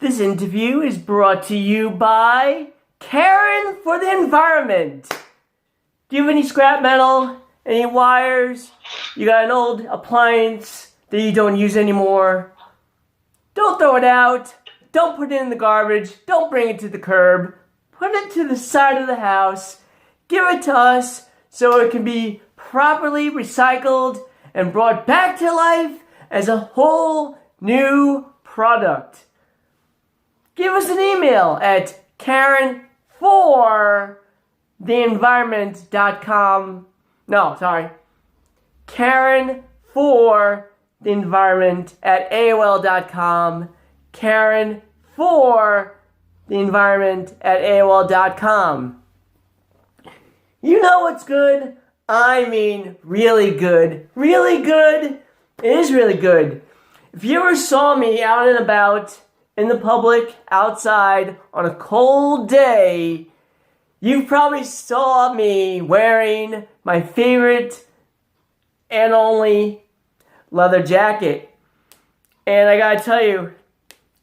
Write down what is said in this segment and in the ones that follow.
This interview is brought to you by Karen for the Environment. Do you have any scrap metal? Any wires? You got an old appliance that you don't use anymore? Don't throw it out. Don't put it in the garbage. Don't bring it to the curb. Put it to the side of the house. Give it to us so it can be properly recycled and brought back to life as a whole new product. Give us an email at karenfortheenvironment.com. No, sorry. karenfortheenvironment at AOL.com. karenfortheenvironment at AOL.com. You know what's good? I mean, really good. Really good? It is really good. If you ever saw me out and about in the public, outside, on a cold day, you probably saw me wearing my favorite and only leather jacket. And I gotta tell you,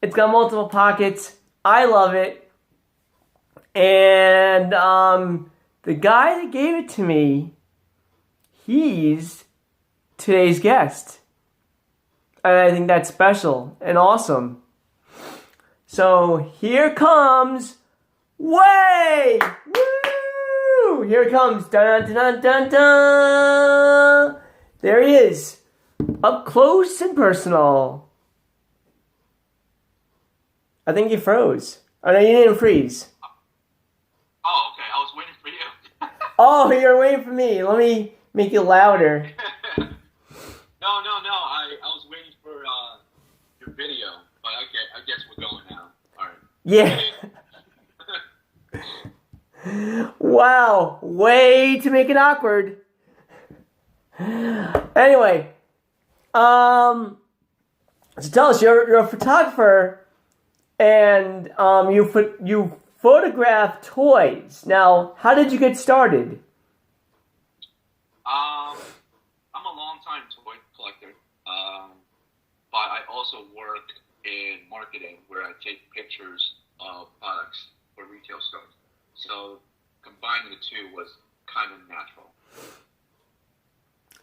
it's got multiple pockets. I love it. And the guy that gave it to me, he's today's guest. And I think that's special and awesome. So here comes Wei! Woo! Here it comes. Dun dun dun dun! There he is. Up close and personal. I think you froze. Oh no, you didn't freeze. Oh, okay. I was waiting for you. Oh, you're waiting for me. Let me make it louder. No. I was waiting for your video. But okay, I guess we're going now. Alright. Yeah. Wow. Way to make it awkward. Anyway. So tell us, you're a photographer and you photograph toys. Now, how did you get started? I'm a long-time toy collector. But I also work in marketing where I take pictures of products for retail stores. So combining the two was kind of natural.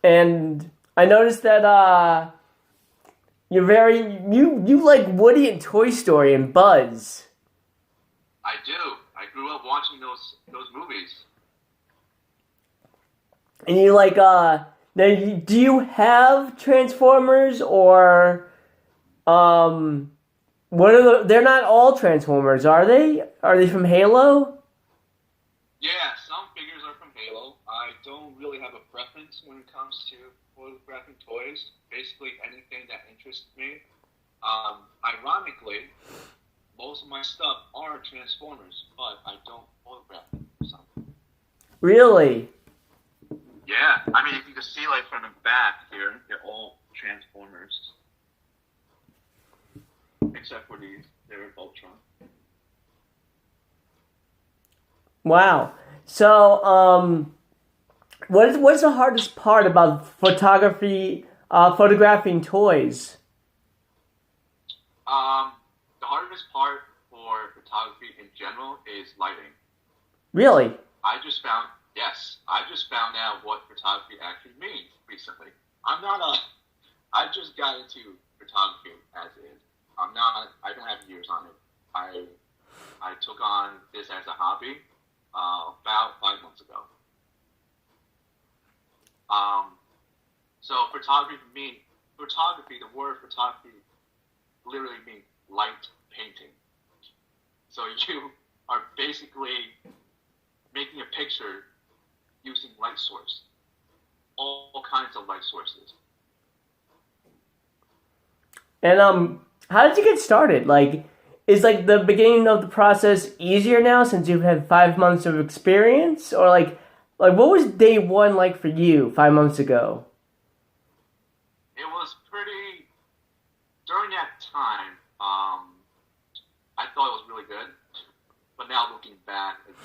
And I noticed that you like Woody and Toy Story and Buzz. I do. I grew up watching those movies. And you like now do you have Transformers or what are they're not all Transformers, are they? Are they from Halo? Yeah, some figures are from Halo. I don't really have a preference when it comes to photographing toys. Basically anything that interests me. Ironically, most of my stuff are Transformers, but I don't photograph them for something. Really? Yeah, I mean, if you can see, like, from the back here, they're all Transformers. Except for these, they're Ultron. Wow. So, what's the hardest part about photographing toys? The hardest part for photography in general is lighting. Really? I just found out what photography actually means recently. I just got into photography as is. I don't have years on it. I took on this as a hobby about 5 months ago. So photography, the word photography literally means light painting. So you are basically making a picture using light source. All kinds of light sources. And how did you get started? Like, is like the beginning of the process easier now since you've had 5 months of experience? Or like what was day one like for you 5 months ago? It was pretty, during that time, I thought it was really good. But now looking back, it's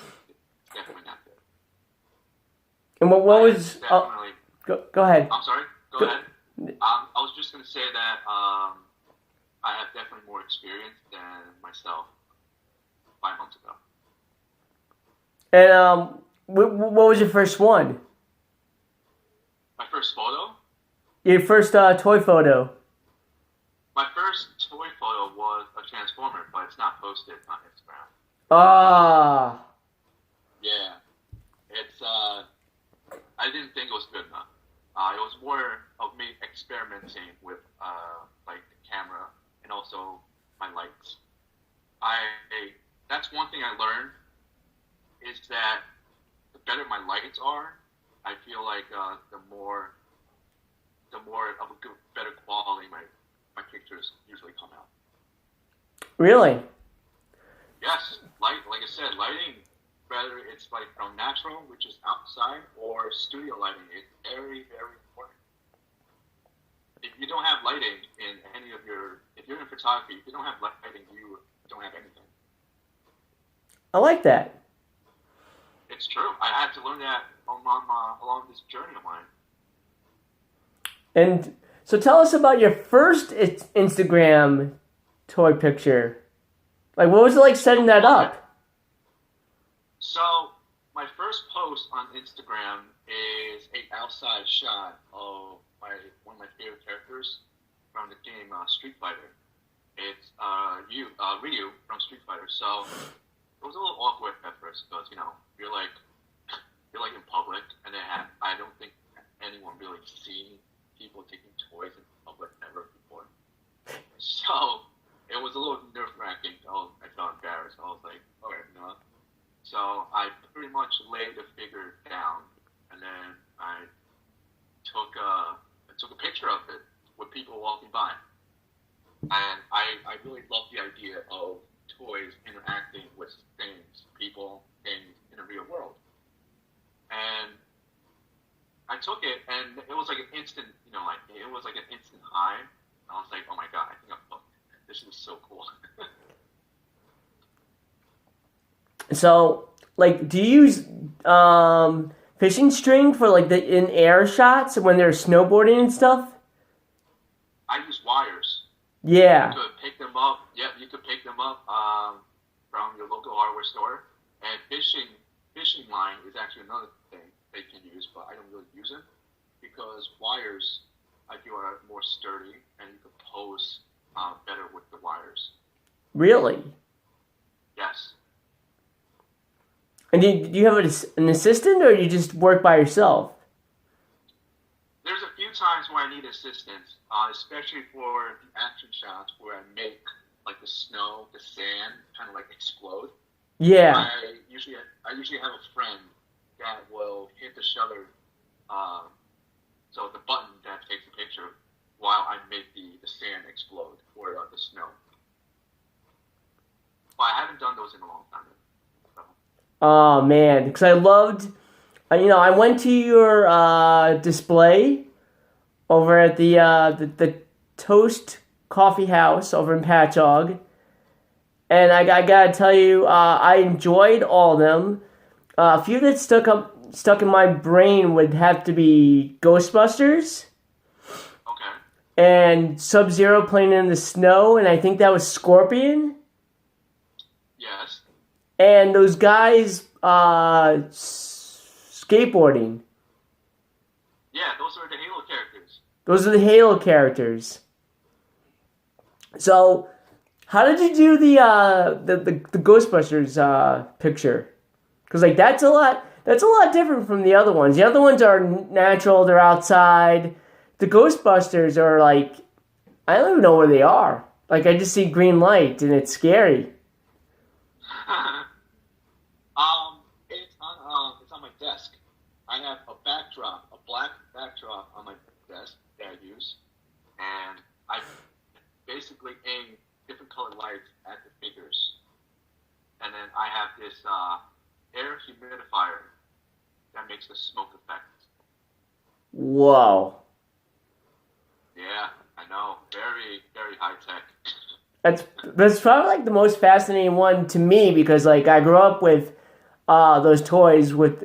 definitely not good. And what was... Definitely. Go ahead. I'm sorry. Go ahead. I was just going to say that I have definitely more experience than myself 5 months ago. And what was your first one? My first photo? Your first toy photo? My first toy photo was a Transformer, but it's not posted on Instagram. Ah. Yeah. It's, I didn't think it was good enough. It was more of me experimenting with, like, the camera and also my lights. That's one thing I learned, is that the better my lights are, I feel like the more of a good, better quality my pictures usually come out. Really? Yes, like I said, lighting, whether it's like from natural, which is outside, or studio lighting, is very, very important. If you don't have lighting in any of if you're in photography, if you don't have lighting, you don't have anything. I like that. It's true. I had to learn that along this journey of mine. And so tell us about your first Instagram toy picture. Like, what was it like setting that up? So, my first post on Instagram is an outside shot of one of my favorite characters from the game Street Fighter. It's Ryu from Street Fighter. So, it was a little awkward at first because, you're like in public, and I don't think anyone really seen people taking toys in public ever before. So it was a little nerve-wracking. I felt embarrassed. I was like, okay, no. So I pretty much laid the figure down, and then I took a picture of it with people walking by. And I really love the idea of toys interacting with things, people, things in the real world. And I took it, and it was like an instant, it was like an instant high. I was like, oh my god, I think I'm hooked. This is so cool. So, like, do you use fishing string for like the in-air shots when they're snowboarding and stuff? I use wires. Yeah. You could pick them up. Yeah, you could pick them up from your local hardware store. And fishing line is actually another thing they can use, but I don't really use it because wires, I feel, are more sturdy, and you can pose better with the wires. Really? Yes. And do you have an assistant, or you just work by yourself? There's a few times where I need assistance, especially for the action shots where I make like the snow, the sand kind of like explode. Yeah. I usually have a friend that will hit the shutter, so the button that takes the picture while I make the sand explode or the snow. But I haven't done those in a long time. So. Oh man, because I loved, I went to your display over at the Toast Coffee House over in Patchogue, and I gotta tell you, I enjoyed all of them. A few that stuck in my brain would have to be Ghostbusters. Okay. And Sub-Zero playing in the snow, and I think that was Scorpion. Yes. And those guys skateboarding. Yeah, those are the Halo characters. Those are the Halo characters. So, how did you do the Ghostbusters picture? Because like that's a lot different from the other ones. The other ones are natural; they're outside. The Ghostbusters are like, I don't even know where they are. Like I just see green light and it's scary. It's on my desk. I have a black backdrop on my desk that I use, and I basically aim different colored lights at the figures. And then I have this air humidifier that makes the smoke effect. Whoa. Yeah, I know. Very, very high tech. That's probably like the most fascinating one to me because like I grew up with those toys with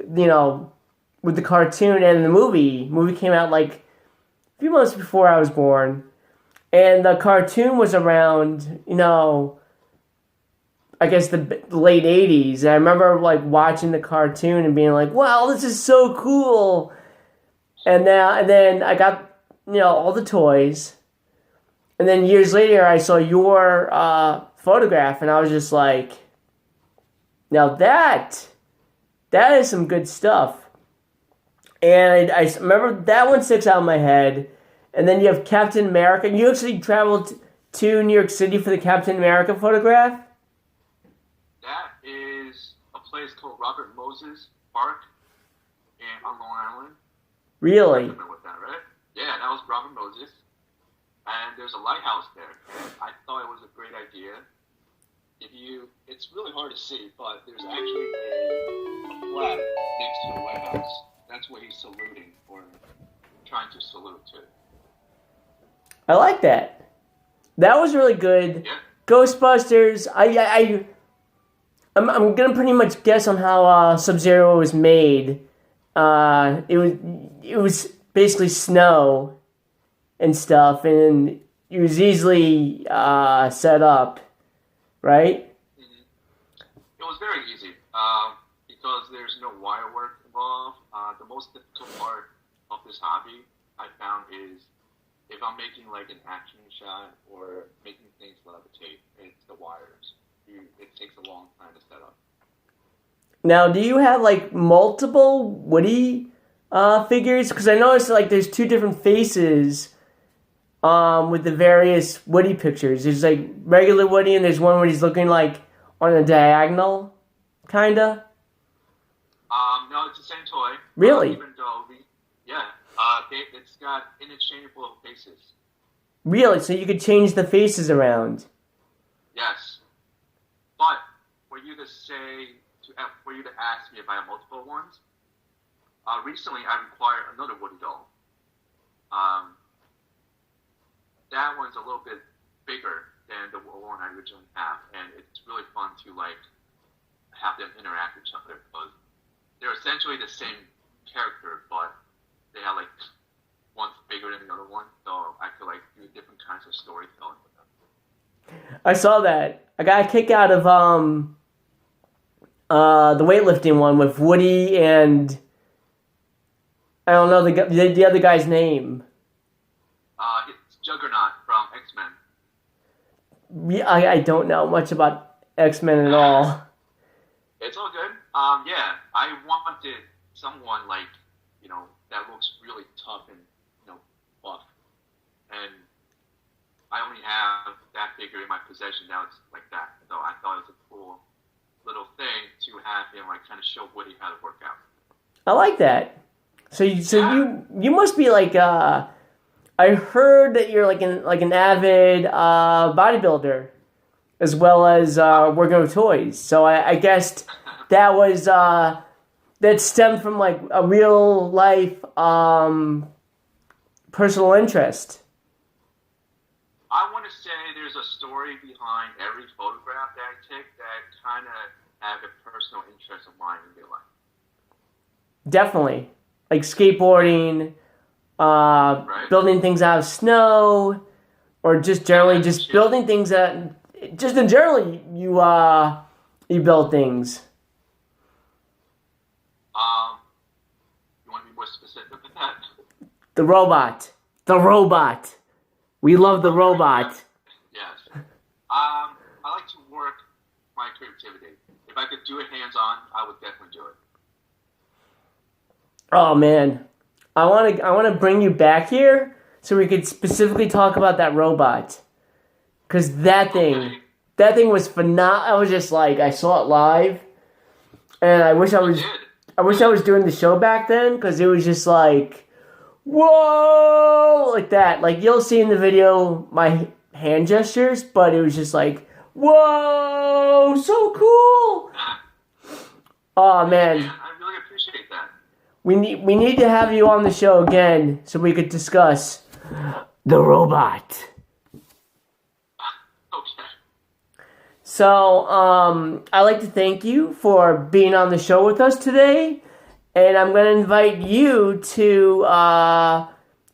with the cartoon and the movie. Movie came out like a few months before I was born. and the cartoon was around, I guess the late 80s. And I remember like watching the cartoon and being like, wow, this is so cool. And then I got, all the toys. And then years later, I saw your photograph, and I was just like, now that is some good stuff. And I remember that one sticks out in my head. And then you have Captain America. You actually traveled to New York City for the Captain America photograph? That is a place called Robert Moses Park on Long Island. Really? You remember that, right? Yeah, that was Robert Moses. And there's a lighthouse there. And I thought it was a great idea. It's really hard to see, but there's actually a flag next to the lighthouse. That's what he's saluting, or trying to salute to. I like that. That was really good. Yeah. Ghostbusters. I'm gonna pretty much guess on how Sub-Zero was made. It was basically snow and stuff, and it was easily set up, right? Mm-hmm. It was very easy because there's no wire work involved. The most difficult part of this hobby I found is if I'm making like an action shot or making things levitate, it's the wires. It takes a long time to set up. Now, do you have like multiple Woody figures? Because I noticed like there's two different faces with the various Woody pictures. There's like regular Woody, and there's one where he's looking like on a diagonal, kinda. No, it's the same toy. Really? Even though it's got interchangeable faces. Really? So you could change the faces around? Yes. But for you to ask me if I have multiple ones, recently I acquired another Woody doll. That one's a little bit bigger than the one I originally have, and it's really fun to like have them interact with each other because they're essentially the same character, but they have like one's bigger than the other one, so I could like do different kinds of storytelling with them. I saw that. I got a kick out of the weightlifting one with Woody and I don't know the other guy's name. It's Juggernaut from X-Men. Yeah, I don't know much about X-Men at all. It's all good. Yeah, I wanted someone like, that looks really tough and, buff. And I only have that figure in my possession now. It's like that. So I thought it was a cool little thing to have him like kind of show Woody how to work out. I like that. So you must be like I heard that you're like an avid bodybuilder as well as working with toys. So I guessed that was that stemmed from like a real life personal interest. I want to say there's a story behind every photograph that I take that kind of have a personal interest of mine in real life. Definitely. Like skateboarding, right. Building things out of snow, or just generally just building things that, just in general, you build things. You want to be more specific than that? The robot. We love the robot. Yes. I like to work my creativity. If I could do it hands-on, I would definitely do it. Oh man, I want to bring you back here so we could specifically talk about that robot, because that thing was phenomenal. I was just like, I saw it live, and I wish I was doing the show back then, because it was just like, whoa, like that. Like you'll see in the video my hand gestures, but it was just like, whoa, so cool. Oh man. I really appreciate that. We need to have you on the show again so we could discuss the robot. Okay. So, I'd like to thank you for being on the show with us today. And I'm going to invite you to,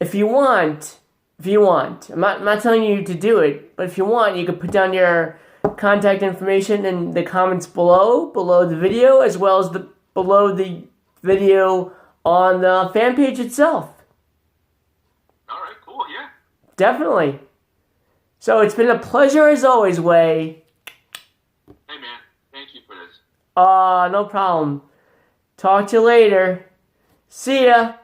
if you want, If you want. I'm not telling you to do it, but if you want, you can put down your contact information in the comments below the video, as well as below the video on the fan page itself. All right, cool, yeah. Definitely. So it's been a pleasure as always, Wei. Hey, man, thank you for this. No problem. Talk to you later. See ya.